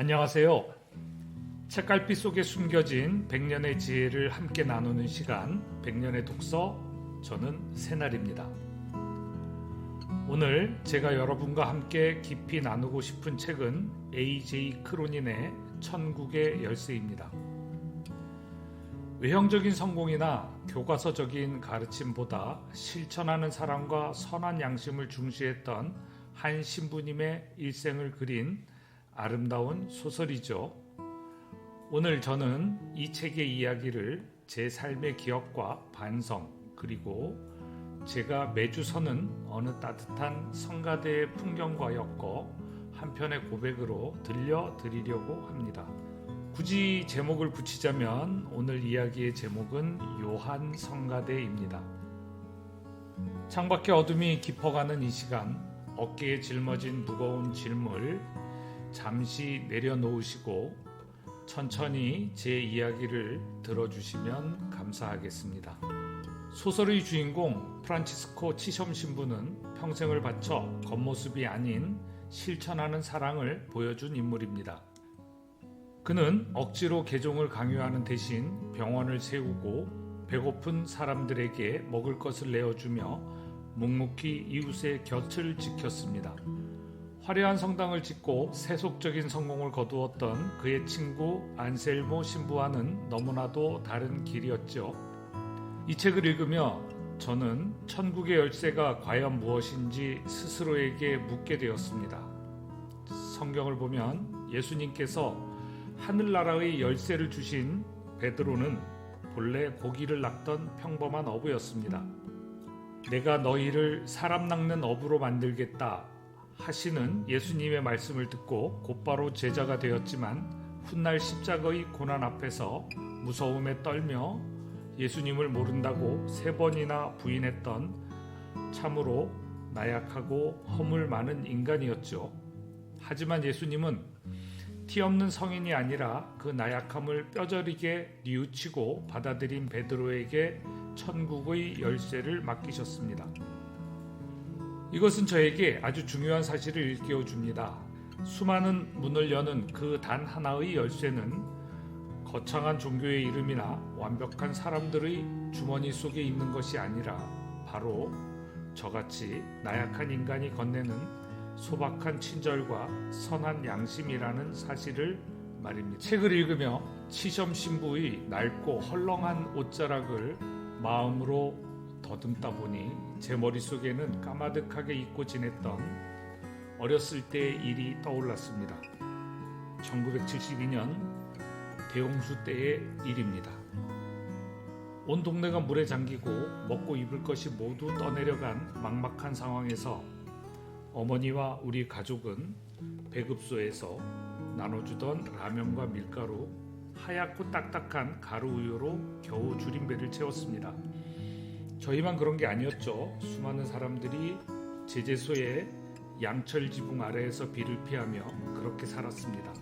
안녕하세요. 책갈피 속에 숨겨진 100년의 지혜를 함께 나누는 시간 100년의 독서, 저는 새날입니다. 오늘 제가 여러분과 함께 깊이 나누고 싶은 책은 A.J. 크로닌의 천국의 열쇠입니다. 외형적인 성공이나 교과서적인 가르침보다 실천하는 사랑과 선한 양심을 중시했던 한 신부님의 일생을 그린 아름다운 소설이죠. 오늘 저는 이 책의 이야기를 제 삶의 기억과 반성, 그리고 제가 매주 서는 어느 따뜻한 성가대의 풍경과 엮어 한 편의 고백으로 들려드리려고 합니다. 굳이 제목을 붙이자면 오늘 이야기의 제목은 요한 성가대입니다. 창밖의 어둠이 깊어가는 이 시간, 어깨에 짊어진 무거운 짐을 잠시 내려놓으시고 천천히 제 이야기를 들어주시면 감사하겠습니다. 소설의 주인공 프란치스코 치섬 신부는 평생을 바쳐 겉모습이 아닌 실천하는 사랑을 보여준 인물입니다. 그는 억지로 개종을 강요하는 대신 병원을 세우고 배고픈 사람들에게 먹을 것을 내어주며 묵묵히 이웃의 곁을 지켰습니다. 화려한 성당을 짓고 세속적인 성공을 거두었던 그의 친구 안셀모 신부와는 너무나도 다른 길이었죠. 이 책을 읽으며 저는 천국의 열쇠가 과연 무엇인지 스스로에게 묻게 되었습니다. 성경을 보면 예수님께서 하늘나라의 열쇠를 주신 베드로는 본래 고기를 낚던 평범한 어부였습니다. 내가 너희를 사람 낚는 어부로 만들겠다 하시는 예수님의 말씀을 듣고 곧바로 제자가 되었지만 훗날 십자가의 고난 앞에서 무서움에 떨며 예수님을 모른다고 3번이나 부인했던 참으로 나약하고 허물 많은 인간이었죠. 하지만 예수님은 티 없는 성인이 아니라 그 나약함을 뼈저리게 뉘우치고 받아들인 베드로에게 천국의 열쇠를 맡기셨습니다. 이것은 저에게 아주 중요한 사실을 일깨워 줍니다. 수많은 문을 여는 그 단 하나의 열쇠는 거창한 종교의 이름이나 완벽한 사람들의 주머니 속에 있는 것이 아니라 바로 저같이 나약한 인간이 건네는 소박한 친절과 선한 양심이라는 사실을 말입니다. 책을 읽으며 치섬 신부의 낡고 헐렁한 옷자락을 마음으로 더듬다 보니 제 머릿속에는 까마득하게 잊고 지냈던 어렸을 때의 일이 떠올랐습니다. 1972년 대홍수 때의 일입니다. 온 동네가 물에 잠기고 먹고 입을 것이 모두 떠내려간 막막한 상황에서 어머니와 우리 가족은 배급소에서 나눠주던 라면과 밀가루, 하얗고 딱딱한 가루 우유로 겨우 줄임배를 채웠습니다. 저희만 그런 게 아니었죠. 수많은 사람들이 제재소의 양철 지붕 아래에서 비를 피하며 그렇게 살았습니다.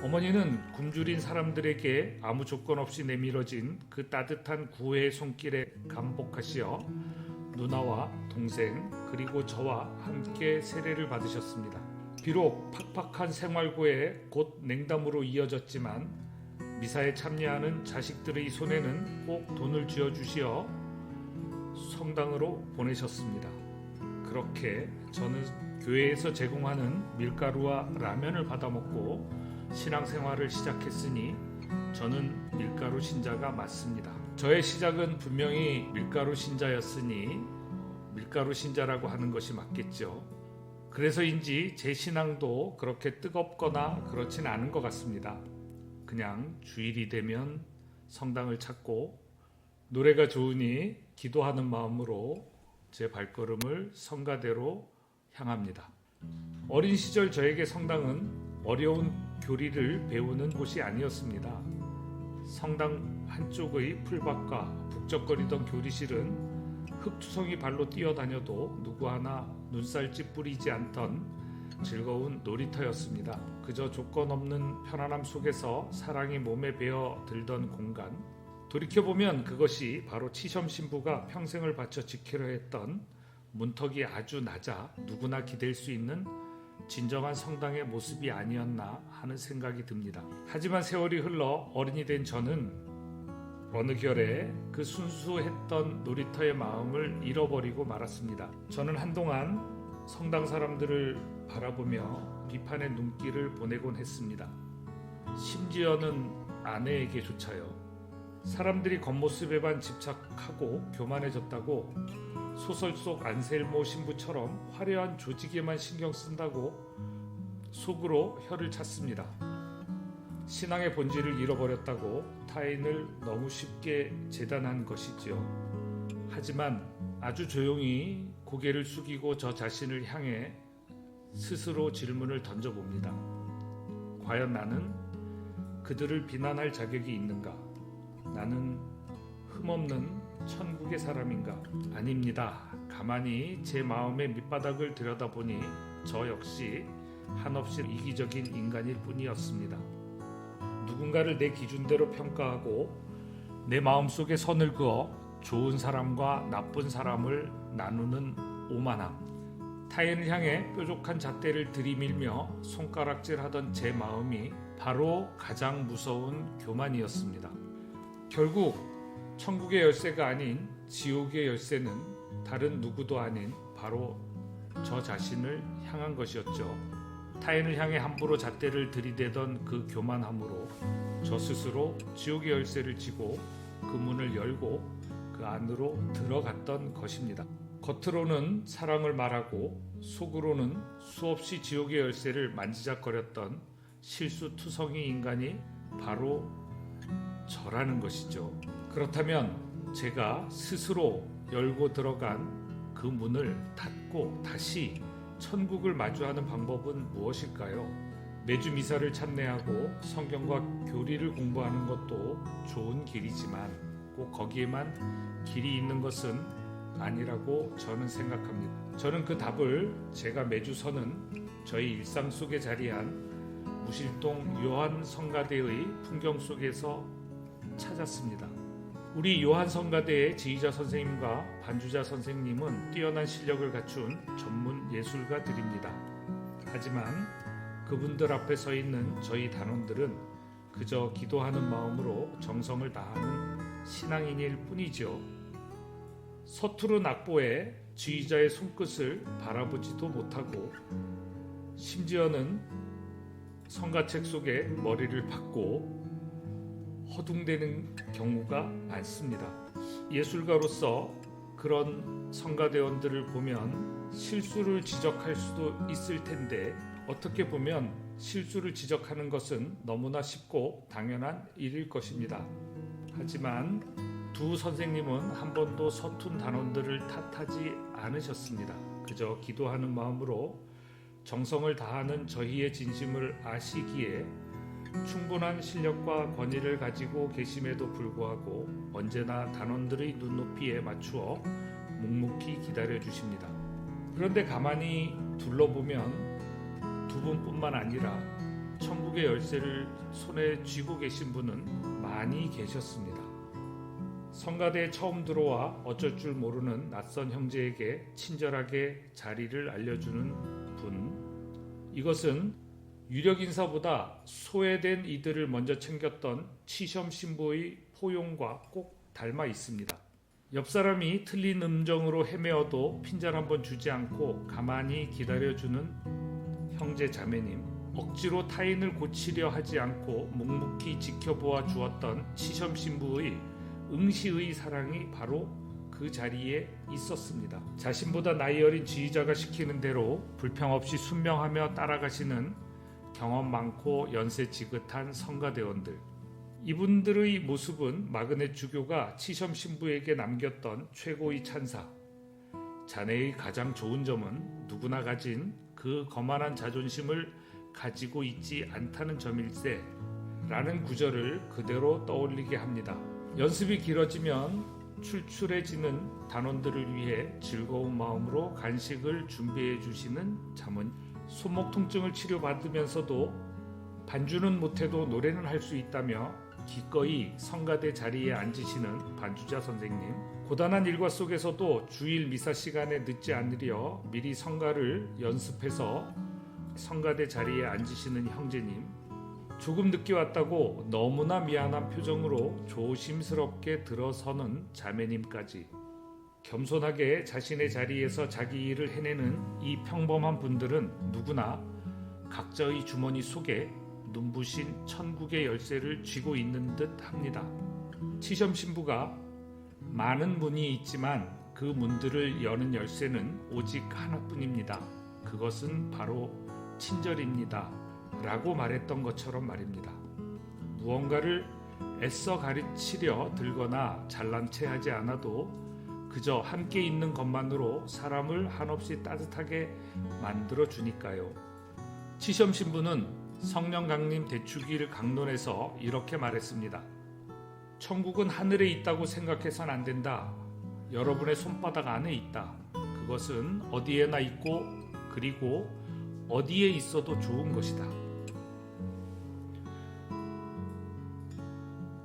어머니는 굶주린 사람들에게 아무 조건 없이 내밀어진 그 따뜻한 구애의 손길에 감복하시어 누나와 동생 그리고 저와 함께 세례를 받으셨습니다. 비록 팍팍한 생활고에 곧 냉담으로 이어졌지만 미사에 참여하는 자식들의 손에는 꼭 돈을 쥐어주시어 성당으로 보내셨습니다. 그렇게 저는 교회에서 제공하는 밀가루와 라면을 받아먹고 신앙생활을 시작했으니 저는 밀가루 신자가 맞습니다. 저의 시작은 분명히 밀가루 신자였으니 밀가루 신자라고 하는 것이 맞겠죠. 그래서인지 제 신앙도 그렇게 뜨겁거나 그렇진 않은 것 같습니다. 그냥 주일이 되면 성당을 찾고 노래가 좋으니 기도하는 마음으로 제 발걸음을 성가대로 향합니다. 어린 시절 저에게 성당은 어려운 교리를 배우는 곳이 아니었습니다. 성당 한쪽의 풀밭과 북적거리던 교리실은 흙투성이 발로 뛰어다녀도 누구 하나 눈살집 뿌리지 않던 즐거운 놀이터였습니다. 그저 조건 없는 편안함 속에서 사랑이 몸에 배어 들던 공간. 돌이켜보면 그것이 바로 치섬 신부가 평생을 바쳐 지키려 했던 문턱이 아주 낮아 누구나 기댈 수 있는 진정한 성당의 모습이 아니었나 하는 생각이 듭니다. 하지만 세월이 흘러 어른이 된 저는 어느 결에 그 순수했던 놀이터의 마음을 잃어버리고 말았습니다. 저는 한동안 성당 사람들을 바라보며 비판의 눈길을 보내곤 했습니다. 심지어는 아내에게조차요. 사람들이 겉모습에만 집착하고 교만해졌다고, 소설 속 안셀모 신부처럼 화려한 조직에만 신경 쓴다고 속으로 혀를 찼습니다. 신앙의 본질을 잃어버렸다고 타인을 너무 쉽게 재단한 것이지요. 하지만 아주 조용히 고개를 숙이고 저 자신을 향해 스스로 질문을 던져봅니다. 과연 나는 그들을 비난할 자격이 있는가? 나는 흠없는 천국의 사람인가? 아닙니다. 가만히 제 마음의 밑바닥을 들여다보니 저 역시 한없이 이기적인 인간일 뿐이었습니다. 누군가를 내 기준대로 평가하고 내 마음속에 선을 그어 좋은 사람과 나쁜 사람을 나누는 오만함, 타인을 향해 뾰족한 잣대를 들이밀며 손가락질하던 제 마음이 바로 가장 무서운 교만이었습니다. 결국 천국의 열쇠가 아닌 지옥의 열쇠는 다른 누구도 아닌 바로 저 자신을 향한 것이었죠. 타인을 향해 함부로 잣대를 들이대던 그 교만함으로 저 스스로 지옥의 열쇠를 쥐고 그 문을 열고 그 안으로 들어갔던 것입니다. 겉으로는 사랑을 말하고 속으로는 수없이 지옥의 열쇠를 만지작거렸던 실수투성이 인간이 바로 저라는 것이죠. 그렇다면 제가 스스로 열고 들어간 그 문을 닫고 다시 천국을 마주하는 방법은 무엇일까요? 매주 미사를 참례하고 성경과 교리를 공부하는 것도 좋은 길이지만 꼭 거기에만 길이 있는 것은 아니라고 저는 생각합니다. 저는 그 답을 제가 매주 서는 저희 일상 속에 자리한 무실동 요한 성가대의 풍경 속에서 찾았습니다. 우리 요한 성가대의 지휘자 선생님과 반주자 선생님은 뛰어난 실력을 갖춘 전문 예술가들입니다. 하지만 그분들 앞에 서 있는 저희 단원들은 그저 기도하는 마음으로 정성을 다하는 신앙인일 뿐이죠. 서투른 악보에 지휘자의 손끝을 바라보지도 못하고 심지어는 성가책 속에 머리를 박고 허둥대는 경우가 많습니다. 예술가로서 그런 성가대원들을 보면 실수를 지적할 수도 있을 텐데 어떻게 보면 실수를 지적하는 것은 너무나 쉽고 당연한 일일 것입니다. 하지만 두 선생님은 한 번도 서툰 단원들을 탓하지 않으셨습니다. 그저 기도하는 마음으로 정성을 다하는 저희의 진심을 아시기에 충분한 실력과 권위를 가지고 계심에도 불구하고 언제나 단원들의 눈높이에 맞추어 묵묵히 기다려 주십니다. 그런데 가만히 둘러보면 두 분뿐만 아니라 천국의 열쇠를 손에 쥐고 계신 분은 많이 계셨습니다. 성가대에 처음 들어와 어쩔 줄 모르는 낯선 형제에게 친절하게 자리를 알려주는 분, 이것은 유력 인사보다 소외된 이들을 먼저 챙겼던 치셴 신부의 포용과 꼭 닮아 있습니다. 옆 사람이 틀린 음정으로 헤매어도 핀잔 한번 주지 않고 가만히 기다려주는 형제 자매님, 억지로 타인을 고치려 하지 않고 묵묵히 지켜보아 주었던 치셴 신부의 응시의 사랑이 바로 그 자리에 있었습니다. 자신보다 나이 어린 지휘자가 시키는 대로 불평 없이 순명하며 따라가시는 경험 많고 연세 지긋한 성가대원들, 이분들의 모습은 마그넷 주교가 치셴 신부에게 남겼던 최고의 찬사, 자네의 가장 좋은 점은 누구나 가진 그 거만한 자존심을 가지고 있지 않다는 점일세 라는 구절을 그대로 떠올리게 합니다. 연습이 길어지면 출출해지는 단원들을 위해 즐거운 마음으로 간식을 준비해 주시는 자문, 손목 통증을 치료받으면서도 반주는 못해도 노래는 할 수 있다며 기꺼이 성가대 자리에 앉으시는 반주자 선생님, 고단한 일과 속에서도 주일 미사 시간에 늦지 않으려 미리 성가를 연습해서 성가대 자리에 앉으시는 형제님, 조금 늦게 왔다고 너무나 미안한 표정으로 조심스럽게 들어서는 자매님까지 겸손하게 자신의 자리에서 자기 일을 해내는 이 평범한 분들은 누구나 각자의 주머니 속에 눈부신 천국의 열쇠를 쥐고 있는 듯 합니다. 치셴 신부가 많은 문이 있지만 그 문들을 여는 열쇠는 오직 하나뿐입니다. 그것은 바로 친절입니다. 라고 말했던 것처럼 말입니다. 무언가를 애써 가르치려 들거나 잘난 체 하지 않아도 그저 함께 있는 것만으로 사람을 한없이 따뜻하게 만들어 주니까요. 치셴 신부는 성령 강림 대축일 강론에서 이렇게 말했습니다. 천국은 하늘에 있다고 생각해선 안 된다. 여러분의 손바닥 안에 있다. 그것은 어디에나 있고 그리고 어디에 있어도 좋은 것이다.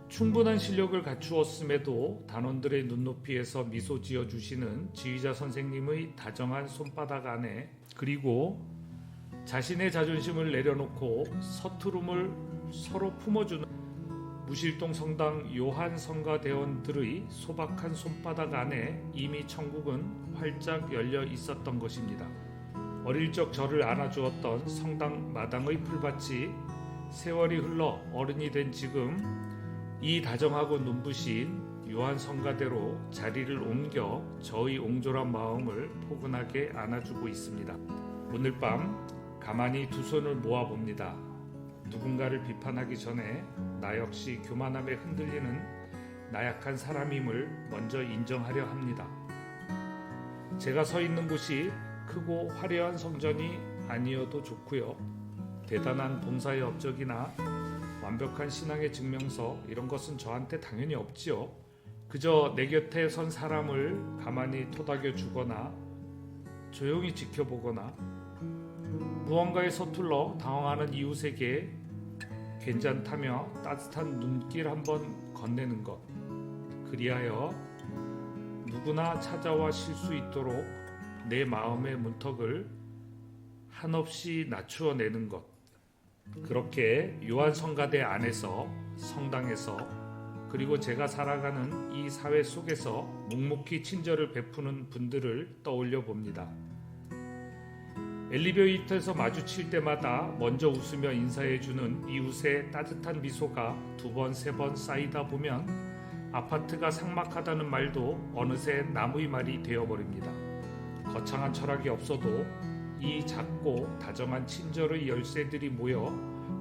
충분한 실력을 갖추었음에도 단원들의 눈높이에서 미소 지어주시는 지휘자 선생님의 다정한 손바닥 안에 그리고 자신의 자존심을 내려놓고 서투름을 서로 품어주는 무실동 성당 요한 성가대원들의 소박한 손바닥 안에 이미 천국은 활짝 열려 있었던 것입니다. 어릴 적 저를 안아주었던 성당 마당의 풀밭이 세월이 흘러 어른이 된 지금 이 다정하고 눈부신 요한 성가대로 자리를 옮겨 저의 옹졸한 마음을 포근하게 안아주고 있습니다. 오늘 밤 가만히 두 손을 모아봅니다. 누군가를 비판하기 전에 나 역시 교만함에 흔들리는 나약한 사람임을 먼저 인정하려 합니다. 제가 서 있는 곳이 크고 화려한 성전이 아니어도 좋고요. 대단한 봉사의 업적이나 완벽한 신앙의 증명서 이런 것은 저한테 당연히 없지요. 그저 내 곁에 선 사람을 가만히 토닥여 주거나 조용히 지켜보거나 무언가에 서툴러 당황하는 이웃에게 괜찮다며 따뜻한 눈길 한번 건네는 것. 그리하여 누구나 찾아와 쉴 수 있도록 내 마음의 문턱을 한없이 낮추어내는 것. 그렇게 요한 성가대 안에서 성당에서 그리고 제가 살아가는 이 사회 속에서 묵묵히 친절을 베푸는 분들을 떠올려 봅니다. 엘리베이터에서 마주칠 때마다 먼저 웃으며 인사해주는 이웃의 따뜻한 미소가 두 번, 세 번 쌓이다 보면 아파트가 삭막하다는 말도 어느새 나무의 말이 되어버립니다. 거창한 철학이 없어도 이 작고 다정한 친절의 열쇠들이 모여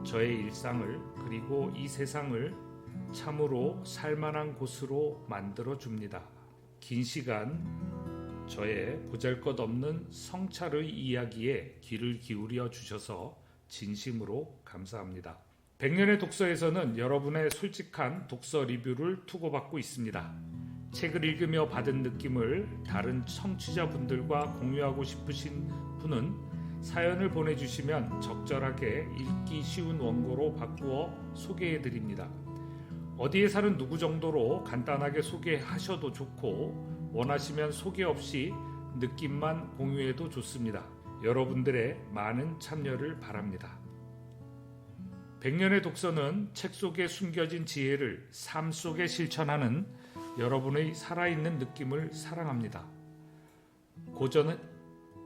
저의 일상을 그리고 이 세상을 참으로 살만한 곳으로 만들어줍니다. 긴 시간 저의 보잘것없는 성찰의 이야기에 귀를 기울여 주셔서 진심으로 감사합니다. 100년의 독서에서는 여러분의 솔직한 독서 리뷰를 투고받고 있습니다. 책을 읽으며 받은 느낌을 다른 청취자분들과 공유하고 싶으신 분은 사연을 보내주시면 적절하게 읽기 쉬운 원고로 바꾸어 소개해드립니다. 어디에 사는 누구 정도로 간단하게 소개하셔도 좋고 원하시면 소개 없이 느낌만 공유해도 좋습니다. 여러분들의 많은 참여를 바랍니다. 100년의 독서는 책 속에 숨겨진 지혜를 삶 속에 실천하는 여러분의 살아있는 느낌을 사랑합니다.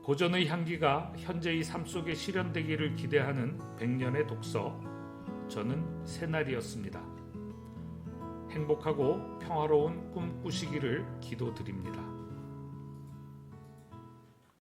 고전의 향기가 현재의 삶 속에 실현되기를 기대하는 100년의 독서, 저는 새날이었습니다. 행복하고 평화로운 꿈 꾸시기를 기도드립니다.